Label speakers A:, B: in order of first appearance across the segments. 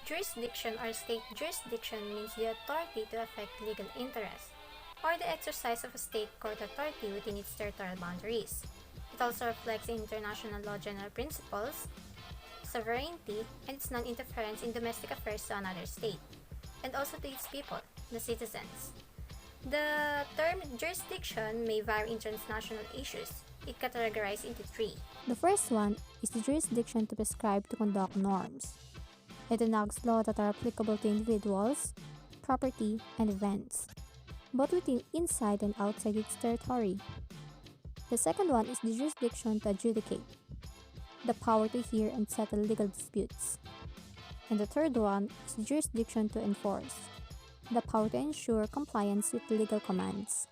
A: Jurisdiction or state jurisdiction means the authority to effect legal interest, or the exercise of a state court authority within its territorial boundaries. It also reflects international law general principles, sovereignty, and its non-interference in domestic affairs to another state, and also to its people, the citizens. The term jurisdiction may vary in transnational issues. It categorized into three.
B: The first one is the jurisdiction to prescribe to conduct norms. It enacts laws that are applicable to individuals, property, and events, both within inside and outside its territory. The second one is the jurisdiction to adjudicate, the power to hear and settle legal disputes. And the third one is the jurisdiction to enforce, the power to ensure compliance with legal commands.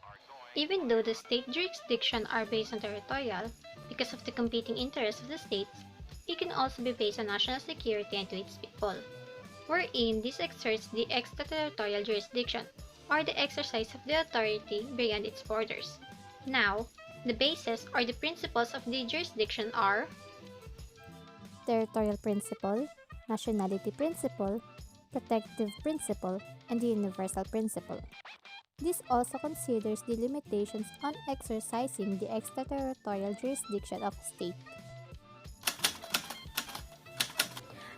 A: Even though the state jurisdiction are based on territorial, because of the competing interests of the states, it can also be based on national security and to its people, wherein this exerts the extraterritorial jurisdiction, or the exercise of the authority beyond its borders. Now, the bases or the principles of the jurisdiction are
B: Territorial principle, nationality principle, protective principle, and the universal principle. This also considers the limitations on exercising the extraterritorial jurisdiction of a state.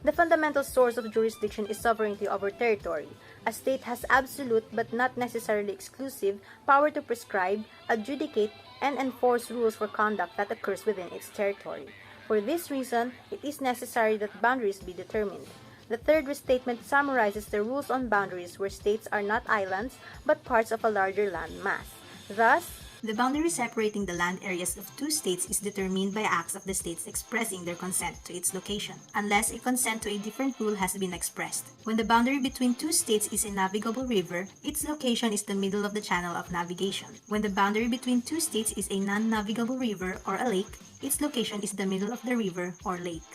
C: The fundamental source of jurisdiction is sovereignty over territory. A state has absolute but not necessarily exclusive power to prescribe, adjudicate, and enforce rules for conduct that occurs within its territory. For this reason, it is necessary that boundaries be determined. The third restatement summarizes the rules on boundaries where states are not islands but parts of a larger land mass. Thus,
D: the boundary separating the land areas of two states is determined by acts of the states expressing their consent to its location, unless a consent to a different rule has been expressed. When the boundary between two states is a navigable river, its location is the middle of the channel of navigation. When the boundary between two states is a non-navigable river or a lake, its location is the middle of the river or lake.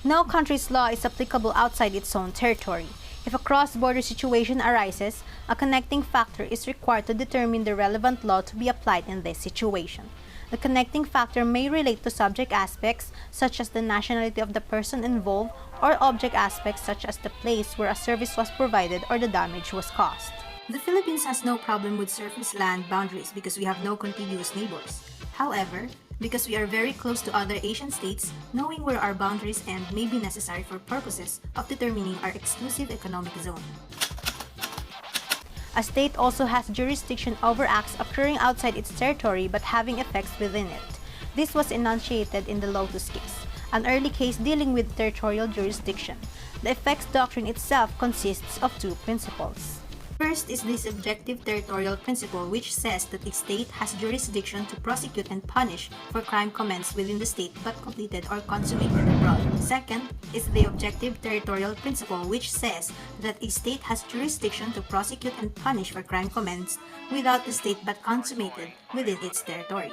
C: no country's law is applicable outside its own territory. If a cross-border situation arises, a connecting factor is required to determine the relevant law to be applied in this situation. The connecting factor may relate to subject aspects, such as the nationality of the person involved, or object aspects, such as the place where a service was provided or the damage was caused.
D: The Philippines has no problem with surface land boundaries because we have no contiguous neighbors. However, because we are very close to other Asian states, knowing where our boundaries end may be necessary for purposes of determining our exclusive economic zone.
C: A state also has jurisdiction over acts occurring outside its territory but having effects within it. This was enunciated in the Lotus case, an early case dealing with territorial jurisdiction. The effects doctrine itself consists of two principles.
D: First is the subjective territorial principle, which says that a state has jurisdiction to prosecute and punish for crime commenced within the state but completed or consummated abroad. Second is the objective territorial principle, which says that a state has jurisdiction to prosecute and punish for crime commenced without the state but consummated within its territory.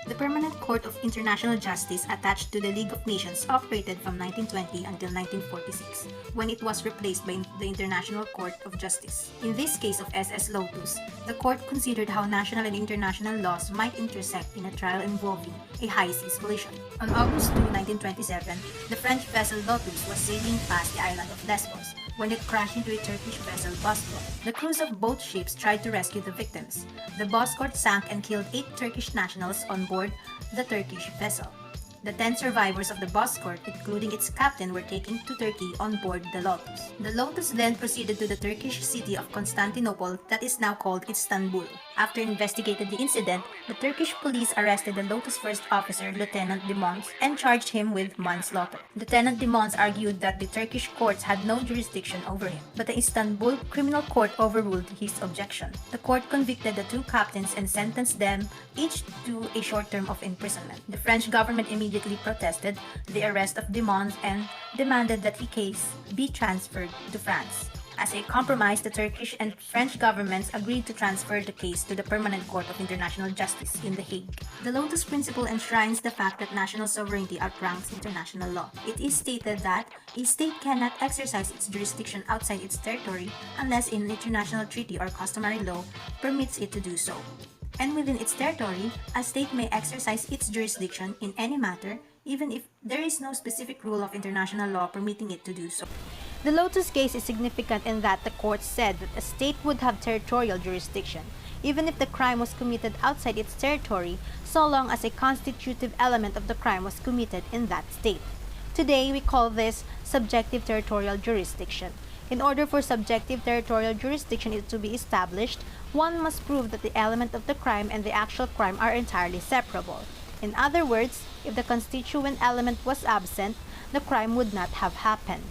D: The Permanent Court of International Justice attached to the League of Nations operated from 1920 until 1946, when it was replaced by the International Court of Justice. In this case of SS Lotus, the court considered how national and international laws might intersect in a trial involving a high seas collision. On August 2, 1927, the French vessel Lotus was sailing past the island of Lesbos when it crashed into a Turkish vessel, Bosco. The crews of both ships tried to rescue the victims. The Bosco sank and killed 8 Turkish nationals on board the Turkish vessel. The 10 survivors of the Bosco, including its captain, were taken to Turkey on board the Lotus. The Lotus then proceeded to the Turkish city of Constantinople, that is now called Istanbul. After investigating the incident, the Turkish police arrested the Lotus first officer, Lieutenant de Mons, and charged him with manslaughter. Lieutenant de Mons argued that the Turkish courts had no jurisdiction over him, but the Istanbul criminal court overruled his objection. The court convicted the 2 captains and sentenced them each to a short term of imprisonment. The French government immediately protested the arrest of de Mons and demanded that his case be transferred to France. As a compromise, the Turkish and French governments agreed to transfer the case to the Permanent Court of International Justice in The Hague. The Lotus Principle enshrines the fact that national sovereignty outranks international law. It is stated that a state cannot exercise its jurisdiction outside its territory unless an international treaty or customary law permits it to do so. And within its territory, a state may exercise its jurisdiction in any matter even if there is no specific rule of international law permitting it to do so.
C: The Lotus case is significant in that the court said that a state would have territorial jurisdiction, even if the crime was committed outside its territory, so long as a constitutive element of the crime was committed in that state. Today, we call this subjective territorial jurisdiction. In order for subjective territorial jurisdiction to be established, one must prove that the element of the crime and the actual crime are entirely separable. In other words, if the constituent element was absent, the crime would not have happened.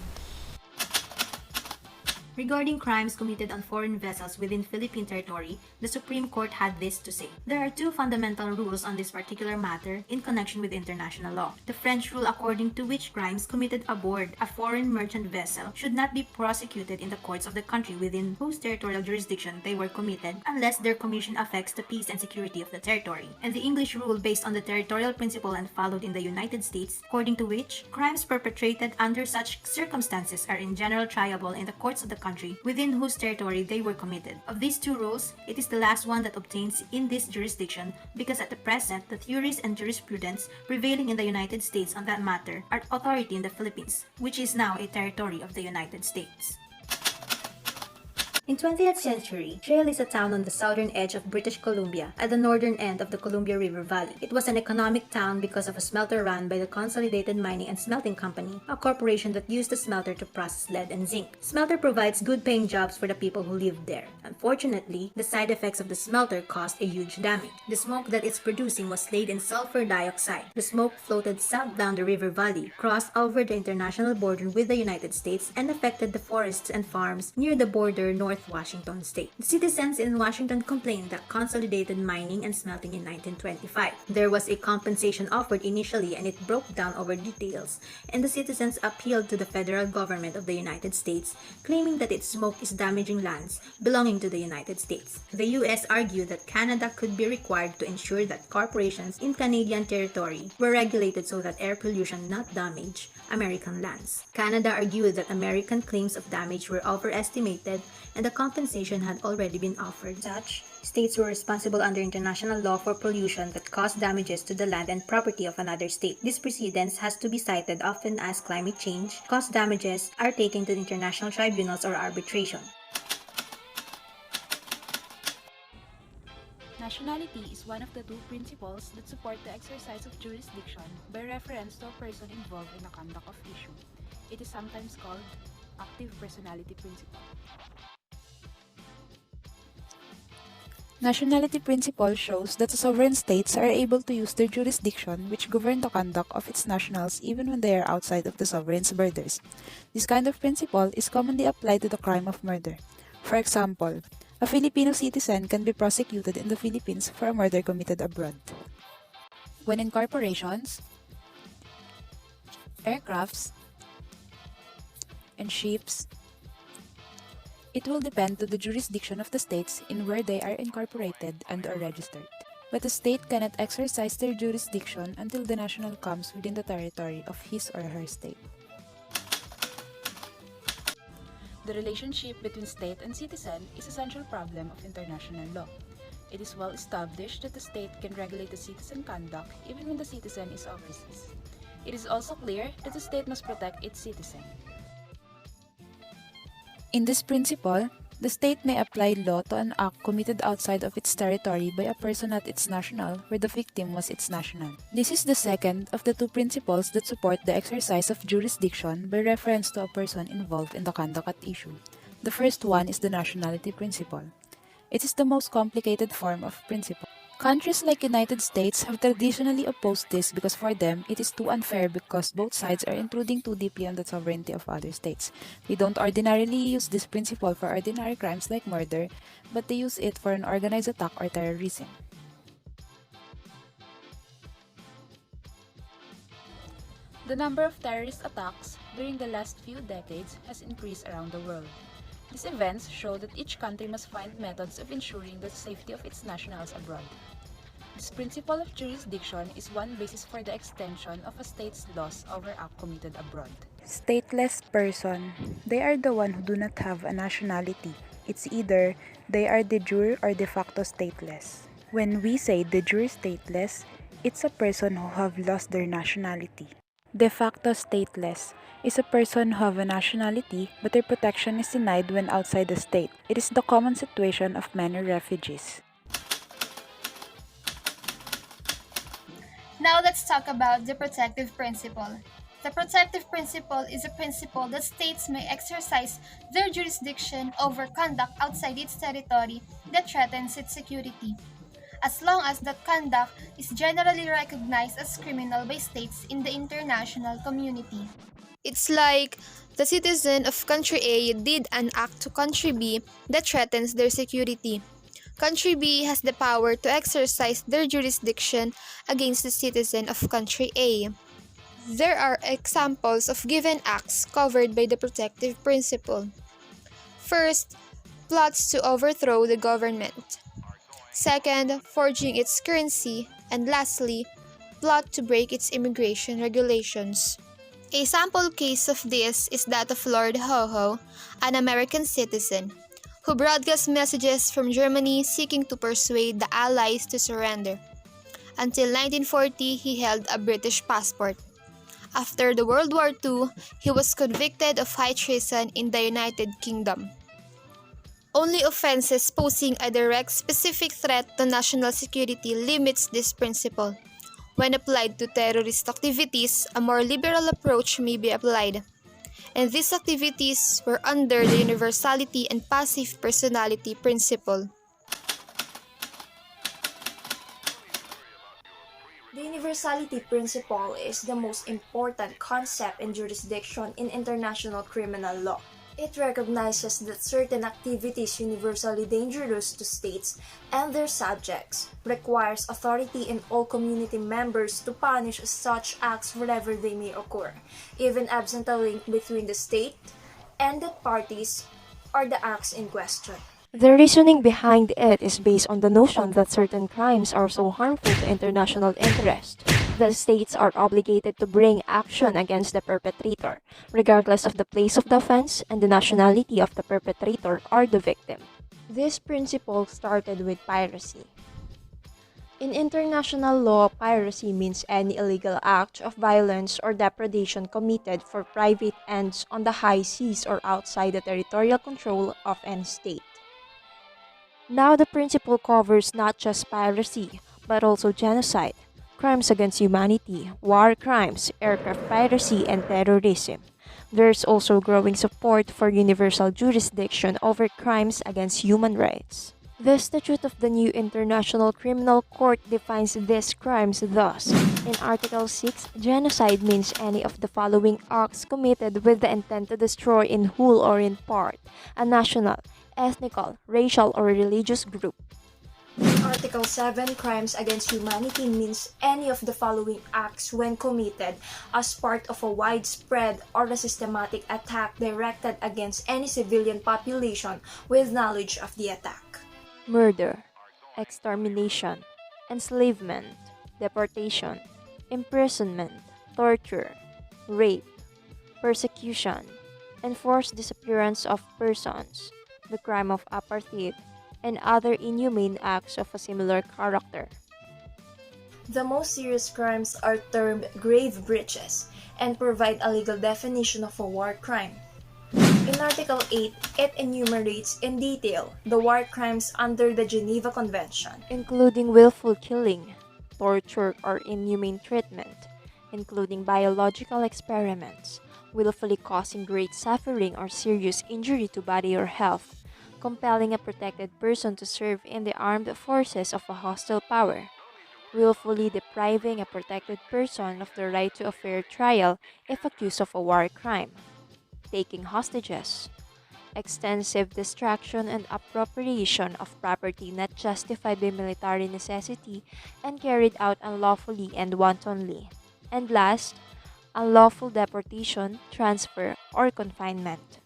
D: Regarding crimes committed on foreign vessels within Philippine territory, the Supreme Court had this to say. There are two fundamental rules on this particular matter in connection with international law. The French rule according to which crimes committed aboard a foreign merchant vessel should not be prosecuted in the courts of the country within whose territorial jurisdiction they were committed unless their commission affects the peace and security of the territory. And the English rule based on the territorial principle and followed in the United States, according to which crimes perpetrated under such circumstances are in general triable in the courts of the country within whose territory they were committed. Of these two rules, it is the last one that obtains in this jurisdiction because at the present, the theories and jurisprudence prevailing in the United States on that matter are authority in the Philippines, which is now a territory of the United States. In 20th century, Jade is a town on the southern edge of British Columbia at the northern end of the Columbia River Valley. It was an economic town because of a smelter run by the Consolidated Mining and Smelting Company, a corporation that used the smelter to process lead and zinc. Smelter provides good-paying jobs for the people who lived there. Unfortunately, the side effects of the smelter caused a huge damage. The smoke that it's producing was laden sulfur dioxide. The smoke floated south down the river valley, crossed over the international border with the United States, and affected the forests and farms near the border north Washington state. The citizens in Washington complained that Consolidated Mining and Smelting in 1925. There was a compensation offered initially and it broke down over details, and the citizens appealed to the federal government of the United States, claiming that its smoke is damaging lands belonging to the United States. The US argued that Canada could be required to ensure that corporations in Canadian territory were regulated so that air pollution not damage American lands. Canada argued that American claims of damage were overestimated and the compensation had already been offered. Such states were responsible under international law for pollution that caused damages to the land and property of another state. This precedence has to be cited often as climate change caused damages are taken to international tribunals or arbitration.
E: Nationality is one of the two principles that support the exercise of jurisdiction by reference to a person involved in the conduct of issue. It is sometimes called active personality principle. Nationality principle shows that the sovereign states are able to use their jurisdiction which govern the conduct of its nationals even when they are outside of the sovereign's borders. This kind of principle is commonly applied to the crime of murder. For example, a Filipino citizen can be prosecuted in the Philippines for a murder committed abroad. When in corporations, aircrafts, and ships, it will depend to the jurisdiction of the states in where they are incorporated and are registered. But the state cannot exercise their jurisdiction until the national comes within the territory of his or her state. The relationship between state and citizen is a central problem of international law. It is well established that the state can regulate the citizen conduct even when the citizen is overseas. It is also clear that the state must protect its citizen. In this principle, the state may apply law to an act committed outside of its territory by a person not its national, where the victim was its national. This is the second of the two principles that support the exercise of jurisdiction by reference to a person involved in the conduct at issue. The first one is the nationality principle. It is the most complicated form of principle. Countries like United States have traditionally opposed this because for them, it is too unfair because both sides are intruding too deeply on the sovereignty of other states. They don't ordinarily use this principle for ordinary crimes like murder, but they use it for an organized attack or terrorism. The number of terrorist attacks during the last few decades has increased around the world. These events show that each country must find methods of ensuring the safety of its nationals abroad. This principle of jurisdiction is one basis for the extension of a state's laws over acts committed abroad. Stateless person. They are the one who do not have a nationality. It's either they are de jure or de facto stateless. When we say de jure stateless, It's a person who have lost their nationality. De facto stateless is a person who have a nationality but their protection is denied when outside the state. It is the common situation of many refugees.
F: Now let's talk about the protective principle. The protective principle is a principle that states may exercise their jurisdiction over conduct outside its territory that threatens its security, as long as that conduct is generally recognized as criminal by states in the international community. It's like the citizen of country A did an act to country B that threatens their security. Country B has the power to exercise their jurisdiction against the citizen of country A. There are examples of given acts covered by the protective principle. First, plots to overthrow the government. Second, forging its currency. And lastly, plot to break its immigration regulations. A sample case of this is that of Lord Ho-Ho, an American citizen, who broadcast messages from Germany seeking to persuade the Allies to surrender. Until 1940, he held a British passport. After the World War II, he was convicted of high treason in the United Kingdom. Only offenses posing a direct specific threat to national security limits this principle. When applied to terrorist activities, a more liberal approach may be applied. And these activities were under the universality and passive personality principle.
G: The universality principle is the most important concept in jurisdiction in international criminal law. It recognizes that certain activities universally dangerous to states and their subjects, requires authority in all community members to punish such acts wherever they may occur, even absent a link between the state and the parties or the acts in question.
H: The reasoning behind it is based on the notion that certain crimes are so harmful to international interest that states are obligated to bring action against the perpetrator, regardless of the place of the offense and the nationality of the perpetrator or the victim.
B: This principle started with piracy. In international law, piracy means any illegal act of violence or depredation committed for private ends on the high seas or outside the territorial control of any state.
H: Now the principle covers not just piracy, but also genocide, crimes against humanity, war crimes, aircraft piracy, and terrorism. There's also growing support for universal jurisdiction over crimes against human rights. The Statute of the new International Criminal Court defines these crimes thus. In Article 6, genocide means any of the following acts committed with the intent to destroy in whole or in part a national, ethnical, racial, or religious group.
G: Article 7, crimes against humanity means any of the following acts when committed as part of a widespread or a systematic attack directed against any civilian population with knowledge of the attack.
H: Murder, extermination, enslavement, deportation, imprisonment, torture, rape, persecution, enforced disappearance of persons, the crime of apartheid, and other inhumane acts of a similar character.
G: The most serious crimes are termed grave breaches and provide a legal definition of a war crime. In Article 8, it enumerates in detail the war crimes under the Geneva Convention,
H: including willful killing, torture or inhumane treatment, including biological experiments, willfully causing great suffering or serious injury to body or health, compelling a protected person to serve in the armed forces of a hostile power, willfully depriving a protected person of the right to a fair trial if accused of a war crime, taking hostages, extensive destruction and appropriation of property not justified by military necessity and carried out unlawfully and wantonly, and last, unlawful deportation, transfer, or confinement.